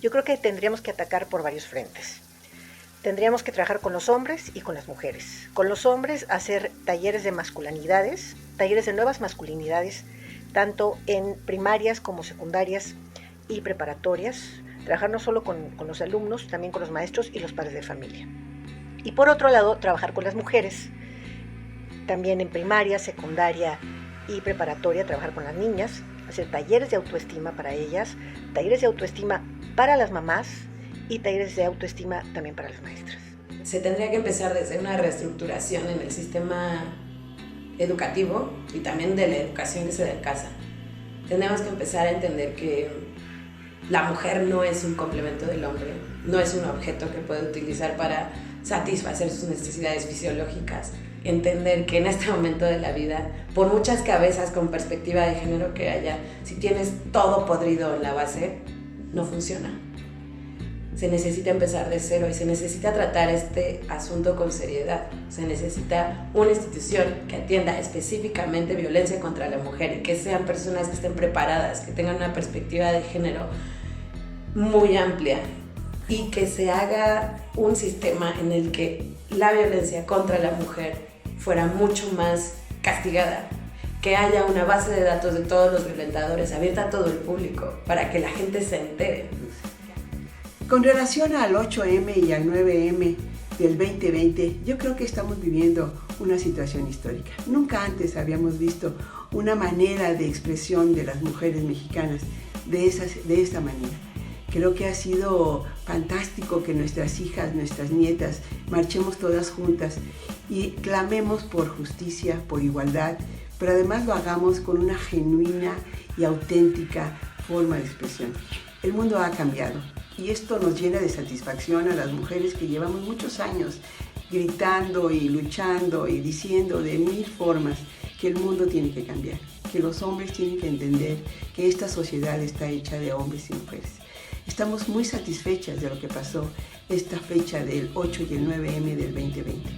Yo creo que tendríamos que atacar por varios frentes. Tendríamos que trabajar con los hombres y con las mujeres. Con los hombres, hacer talleres de masculinidades, talleres de nuevas masculinidades, tanto en primarias como secundarias y preparatorias. Trabajar no solo con los alumnos, también con los maestros y los padres de familia. Y por otro lado, trabajar con las mujeres, también en primaria, secundaria y preparatoria, trabajar con las niñas, hacer talleres de autoestima para ellas, talleres de autoestima para las mamás, y talleres de autoestima también para las maestras. Se tendría que empezar desde una reestructuración en el sistema educativo y también de la educación que se da en casa. Tenemos que empezar a entender que la mujer no es un complemento del hombre, no es un objeto que puede utilizar para satisfacer sus necesidades fisiológicas. Entender que en este momento de la vida, por muchas cabezas con perspectiva de género que haya, si tienes todo podrido en la base, no funciona. Se necesita empezar de cero y se necesita tratar este asunto con seriedad. Se necesita una institución que atienda específicamente violencia contra la mujer y que sean personas que estén preparadas, que tengan una perspectiva de género muy amplia y que se haga un sistema en el que la violencia contra la mujer fuera mucho más castigada, que haya una base de datos de todos los violentadores abierta a todo el público para que la gente se entere. Con relación al 8M y al 9M del 2020, yo creo que estamos viviendo una situación histórica. Nunca antes habíamos visto una manera de expresión de las mujeres mexicanas de esta manera. Creo que ha sido fantástico que nuestras hijas, nuestras nietas, marchemos todas juntas y clamemos por justicia, por igualdad, pero además lo hagamos con una genuina y auténtica forma de expresión. El mundo ha cambiado. Y esto nos llena de satisfacción a las mujeres que llevamos muchos años gritando y luchando y diciendo de mil formas que el mundo tiene que cambiar, que los hombres tienen que entender que esta sociedad está hecha de hombres y mujeres. Estamos muy satisfechas de lo que pasó esta fecha del 8 y el 9M del 2020.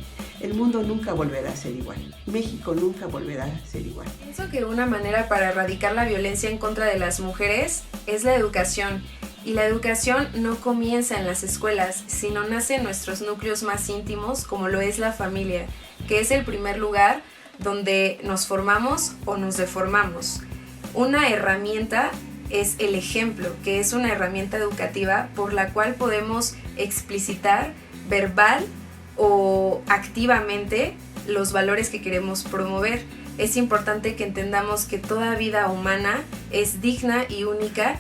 El mundo nunca volverá a ser igual. México nunca volverá a ser igual. Pienso que una manera para erradicar la violencia en contra de las mujeres es la educación. Y la educación no comienza en las escuelas, sino nace en nuestros núcleos más íntimos, como lo es la familia, que es el primer lugar donde nos formamos o nos deformamos. Una herramienta es el ejemplo, que es una herramienta educativa por la cual podemos explicitar verbal o activamente los valores que queremos promover. Es importante que entendamos que toda vida humana es digna y única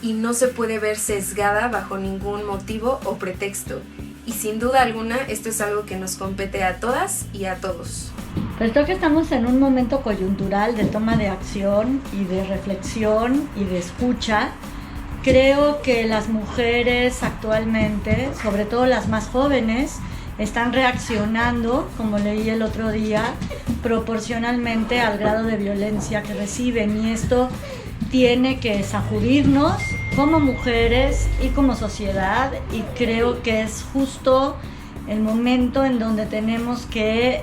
y no se puede ver sesgada bajo ningún motivo o pretexto. Y sin duda alguna, esto es algo que nos compete a todas y a todos. Pues creo que estamos en un momento coyuntural de toma de acción y de reflexión y de escucha. Creo que las mujeres actualmente, sobre todo las más jóvenes, están reaccionando, como leí el otro día, proporcionalmente al grado de violencia que reciben, y esto tiene que sacudirnos como mujeres y como sociedad, y creo que es justo el momento en donde tenemos que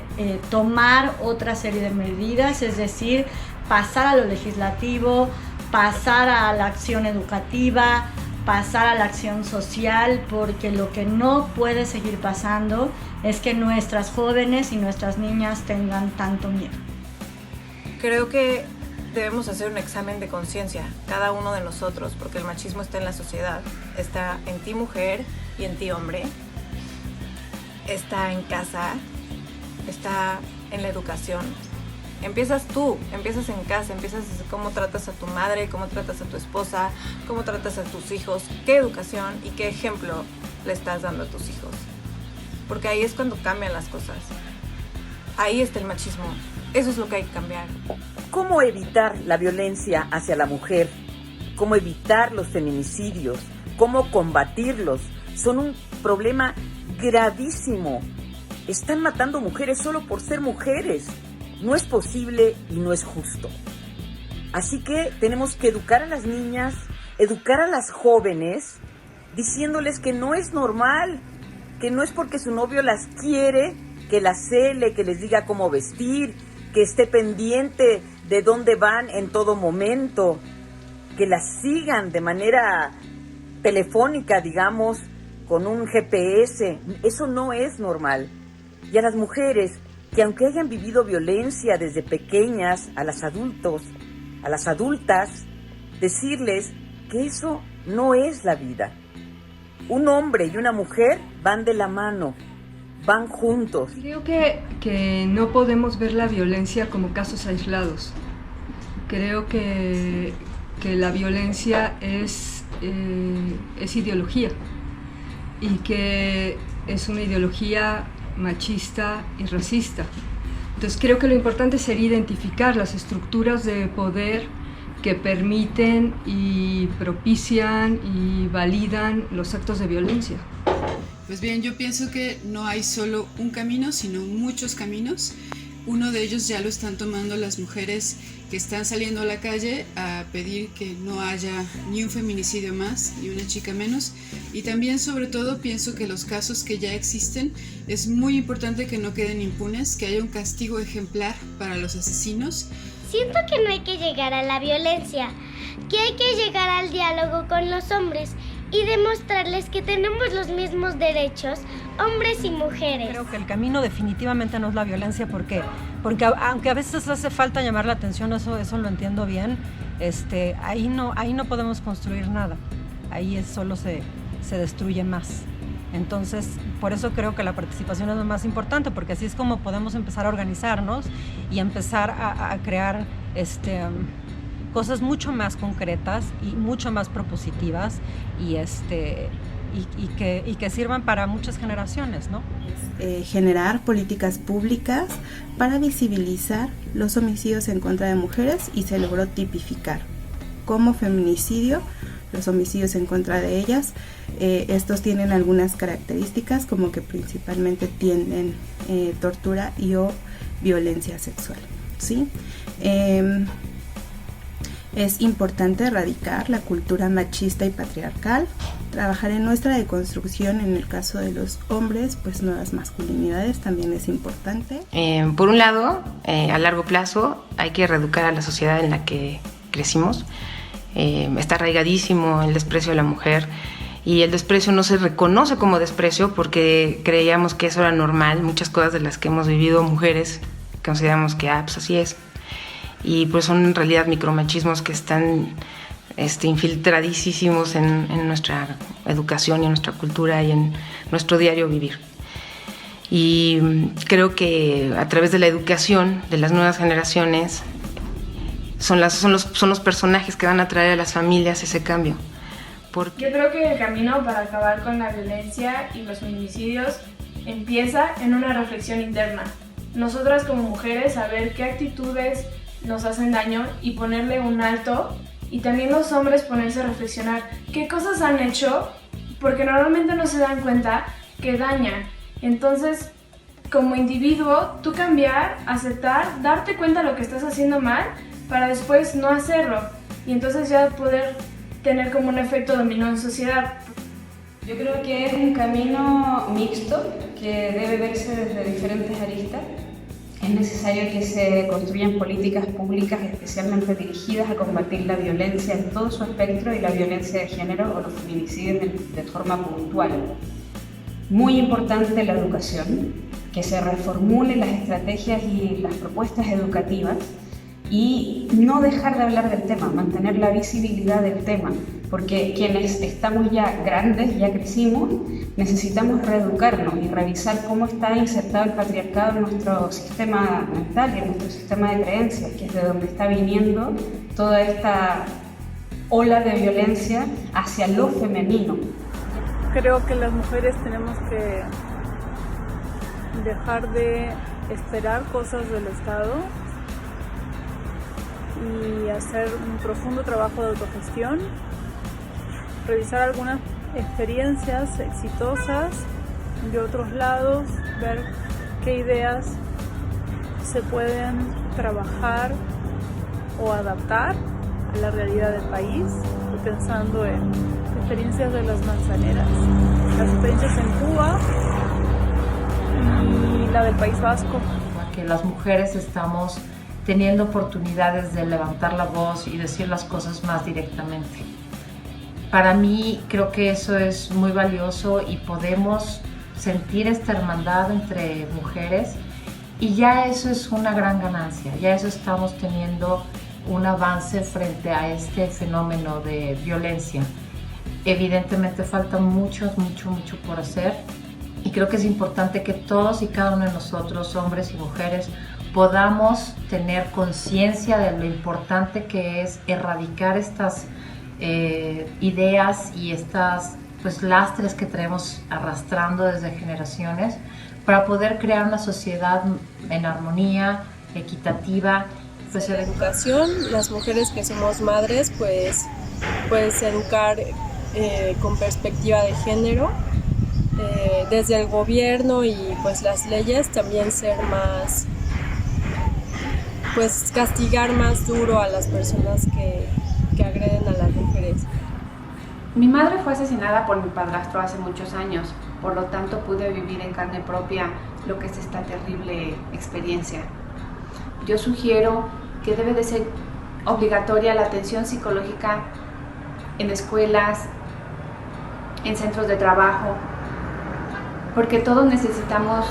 tomar otra serie de medidas, es decir, pasar a lo legislativo, pasar a la acción educativa, pasar a la acción social, porque lo que no puede seguir pasando es que nuestras jóvenes y nuestras niñas tengan tanto miedo. Creo que debemos hacer un examen de conciencia, cada uno de nosotros, porque el machismo está en la sociedad, está en ti mujer y en ti hombre, está en casa, está en la educación. Empiezas tú, empiezas en casa, empiezas desde cómo tratas a tu madre, cómo tratas a tu esposa, cómo tratas a tus hijos, qué educación y qué ejemplo le estás dando a tus hijos. Porque ahí es cuando cambian las cosas. Ahí está el machismo. Eso es lo que hay que cambiar. ¿Cómo evitar la violencia hacia la mujer? ¿Cómo evitar los feminicidios? ¿Cómo combatirlos? Son un problema gravísimo. Están matando mujeres solo por ser mujeres. No es posible y no es justo. Así que tenemos que educar a las niñas, educar a las jóvenes, diciéndoles que no es normal, que no es porque su novio las quiere, que las cele, que les diga cómo vestir, que esté pendiente de dónde van en todo momento, que las sigan de manera telefónica, digamos, con un GPS. Eso no es normal. Y a las mujeres que aunque hayan vivido violencia desde pequeñas, a las adultas, decirles que eso no es la vida. Un hombre y una mujer van de la mano, van juntos. Creo que no podemos ver la violencia como casos aislados. Creo que la violencia es ideología, y que es una ideología machista y racista. Entonces creo que lo importante sería identificar las estructuras de poder que permiten y propician y validan los actos de violencia. Pues bien, yo pienso que no hay solo un camino, sino muchos caminos. Uno de ellos ya lo están tomando las mujeres que están saliendo a la calle a pedir que no haya ni un feminicidio más, ni una chica menos. Y también, sobre todo, pienso que los casos que ya existen es muy importante que no queden impunes, que haya un castigo ejemplar para los asesinos. Siento que no hay que llegar a la violencia, que hay que llegar al diálogo con los hombres y demostrarles que tenemos los mismos derechos, hombres y mujeres. Creo que el camino definitivamente no es la violencia, porque aunque a veces hace falta llamar la atención, eso lo entiendo bien, ahí no podemos construir nada, ahí solo se destruye más. Entonces, por eso creo que la participación es lo más importante, porque así es como podemos empezar a organizarnos y empezar a crear cosas mucho más concretas y mucho más propositivas y que sirvan para muchas generaciones, ¿no? Generar políticas públicas para visibilizar los homicidios en contra de mujeres, y se logró tipificar como feminicidio los homicidios en contra de ellas. Estos tienen algunas características, como que principalmente tienen tortura y o violencia sexual, ¿sí? Es importante erradicar la cultura machista y patriarcal, trabajar en nuestra deconstrucción. En el caso de los hombres, pues nuevas masculinidades también es importante. Por un lado, a largo plazo hay que reeducar a la sociedad en la que crecimos. Está arraigadísimo el desprecio a la mujer, y el desprecio no se reconoce como desprecio porque creíamos que eso era normal. Muchas cosas de las que hemos vivido mujeres consideramos que pues así es, y pues son en realidad micromachismos que están infiltradísimos en nuestra educación y en nuestra cultura y en nuestro diario vivir. Y creo que a través de la educación de las nuevas generaciones son los personajes que van a traer a las familias ese cambio. Yo creo que el camino para acabar con la violencia y los feminicidios empieza en una reflexión interna. Nosotras como mujeres, saber qué actitudes nos hacen daño y ponerle un alto, y también los hombres ponerse a reflexionar qué cosas han hecho, porque normalmente no se dan cuenta que dañan. Entonces, como individuo, tú cambiar, aceptar, darte cuenta de lo que estás haciendo mal, para después no hacerlo, y entonces ya poder tener como un efecto dominó en sociedad. Yo creo que es un camino mixto que debe verse desde diferentes aristas. Es necesario que se construyan políticas públicas especialmente dirigidas a combatir la violencia en todo su espectro y la violencia de género o los feminicidios de forma puntual. Muy importante la educación, que se reformulen las estrategias y las propuestas educativas, y no dejar de hablar del tema, mantener la visibilidad del tema, porque quienes estamos ya grandes, ya crecimos, necesitamos reeducarnos y revisar cómo está insertado el patriarcado en nuestro sistema mental y en nuestro sistema de creencias, que es de donde está viniendo toda esta ola de violencia hacia lo femenino. Creo que las mujeres tenemos que dejar de esperar cosas del Estado y hacer un profundo trabajo de autogestión, revisar algunas experiencias exitosas de otros lados, ver qué ideas se pueden trabajar o adaptar a la realidad del país. Estoy pensando en experiencias de las manzaneras, las experiencias en Cuba y la del País Vasco. Que las mujeres estamos teniendo oportunidades de levantar la voz y decir las cosas más directamente. para mí creo que eso es muy valioso y podemos sentir esta hermandad entre mujeres y ya eso es una gran ganancia, ya eso estamos teniendo un avance frente a este fenómeno de violencia. Evidentemente falta mucho por hacer y creo que es importante que todos y cada uno de nosotros, hombres y mujeres, podamos tener conciencia de lo importante que es erradicar estas ideas y estas lastres que traemos arrastrando desde generaciones para poder crear una sociedad en armonía, equitativa. Pues en la educación, las mujeres que somos madres, pues educar con perspectiva de género, desde el gobierno y pues las leyes también ser más, pues castigar más duro a las personas que agreden a las mujeres. Mi madre fue asesinada por mi padrastro hace muchos años, por lo tanto pude vivir en carne propia lo que es esta terrible experiencia. Yo sugiero que debe de ser obligatoria la atención psicológica en escuelas, en centros de trabajo, porque todos necesitamos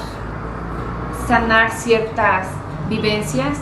sanar ciertas vivencias